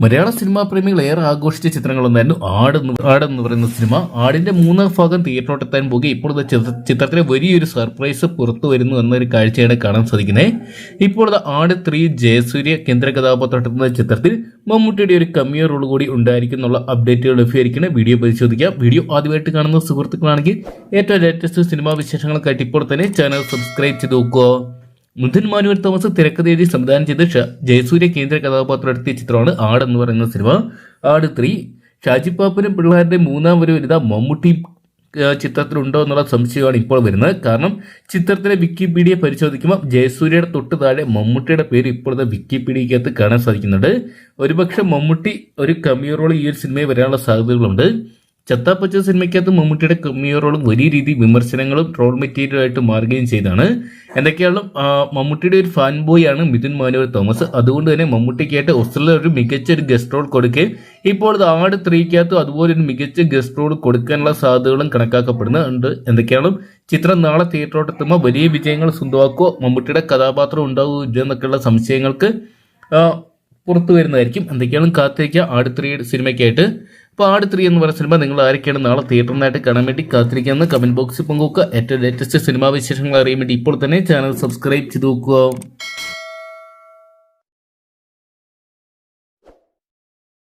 മലയാള cinema പ്രേമികൾ ഏറെ ആഘോഷിച്ച ചിത്രങ്ങളൊന്നായിരുന്നു ആടെന്ന് പറയുന്ന സിനിമ. ആടിന്റെ മൂന്നാം ഭാഗം തിയേറ്ററിലോട്ടെത്താൻ പോകുക. ഇപ്പോഴത്തെ ചിത്രത്തിലെ വലിയൊരു സർപ്രൈസ് പുറത്തു വരുന്നു എന്നൊരു കാഴ്ചയാണ് കാണാൻ സാധിക്കുന്നത്. ഇപ്പോഴത്തെ ആട് 3 ജയസൂര്യ കേന്ദ്ര കഥാപാത്രമെത്തുന്ന ചിത്രത്തിൽ മമ്മൂട്ടിയുടെ ഒരു കമ്മിയോ റോൾ കൂടി ഉണ്ടായിരിക്കും എന്നുള്ള അപ്ഡേറ്റുകൾ ലഭ്യമായിരിക്കുന്നത്. വീഡിയോ പരിശോധിക്കാം. വീഡിയോ ആദ്യമായിട്ട് കാണുന്ന സുഹൃത്തുക്കളാണെങ്കിൽ ഏറ്റവും ലേറ്റസ്റ്റ് സിനിമാ വിശേഷങ്ങൾക്കായിട്ട് ഇപ്പോൾ തന്നെ ചാനൽ സബ്സ്ക്രൈബ് ചെയ്ത് നോക്കുക. മിഥുൻ മാനുവൽ തോമസ് തിരക്കഥ എഴുതി സംവിധാനം ചെയ്ത് ജയസൂര്യ കേന്ദ്ര കഥാപാത്രം എടുത്തിയ ചിത്രമാണ് ആട് എന്ന് പറയുന്ന സിനിമ. ആട് 3 ഷാജിപ്പാപ്പനും പിള്ളേരുടെ മൂന്നാം വരവിരുത മമ്മൂട്ടി ചിത്രത്തിലുണ്ടോ എന്നുള്ള സംശയമാണ് ഇപ്പോൾ വരുന്നത്. കാരണം ചിത്രത്തിലെ വിക്കിപീഡിയ പരിശോധിക്കുമ്പോൾ ജയസൂര്യയുടെ തൊട്ട് താഴെ മമ്മൂട്ടിയുടെ പേര് ഇപ്പോഴത്തെ വിക്കിപീഡിയക്കകത്ത് കാണാൻ സാധിക്കുന്നുണ്ട്. ഒരുപക്ഷെ മമ്മൂട്ടി ഒരു കമ്മിയോ റോൾ ഈ ഒരു സിനിമയിൽ വരാനുള്ള സാധ്യതകളുണ്ട്. ചത്താപ്പച്ച സിനിമയ്ക്കകത്ത് മമ്മൂട്ടിയുടെ കമ്മിയോ റോളും വലിയ രീതിയിൽ വിമർശനങ്ങളും ട്രോൾ മെറ്റീരിയലായിട്ട് മാറുകയും ചെയ്താണ്. എന്തൊക്കെയാണ് മമ്മൂട്ടിയുടെ ഒരു ഫാൻ ബോയ് ആണ് മിഥുൻ മാനുവൽ തോമസ്. അതുകൊണ്ട് തന്നെ മമ്മൂട്ടിക്കായിട്ട് ഓസ്ട്രേലിയ ഒരു മികച്ച ഒരു ഗസ്റ്റ് റോൾ കൊടുക്കുകയും ഇപ്പോൾ ആട് 3 അതുപോലെ ഒരു മികച്ച ഗസ്റ്റ് റോൾ കൊടുക്കാനുള്ള സാധ്യതകളും കണക്കാക്കപ്പെടുന്നുണ്ട്. എന്തൊക്കെയാണ് ചിത്രം നാളെ തിയേറ്ററിലോട്ട് എത്തുമ്പോൾ വലിയ വിജയങ്ങൾ സ്വന്തമാക്കുമോ, മമ്മൂട്ടിയുടെ കഥാപാത്രം ഉണ്ടാവുമോ എന്നൊക്കെയുള്ള സംശയങ്ങൾക്ക് പുറത്തു വരുന്നതായിരിക്കും. എന്തൊക്കെയാണ് കാത്തിരിക്കുക ആട് 3 സിനിമയ്ക്കായിട്ട്. അപ്പോൾ ആട് 3 എന്ന് പറയുന്ന സിനിമ നിങ്ങൾ ആരൊക്കെയാണ് നാളെ തിയേറ്ററിനായിട്ട് കാണാൻ വേണ്ടി കാത്തിരിക്കാമെന്ന് കമന്റ് ബോക്സിൽ പങ്കുവെക്കുക. ഏറ്റവും ലേറ്റസ്റ്റ് സിനിമാ വിശേഷങ്ങൾ അറിയാൻ വേണ്ടി ഇപ്പോൾ തന്നെ ചാനൽ സബ്സ്ക്രൈബ് ചെയ്ത് നോക്കുക.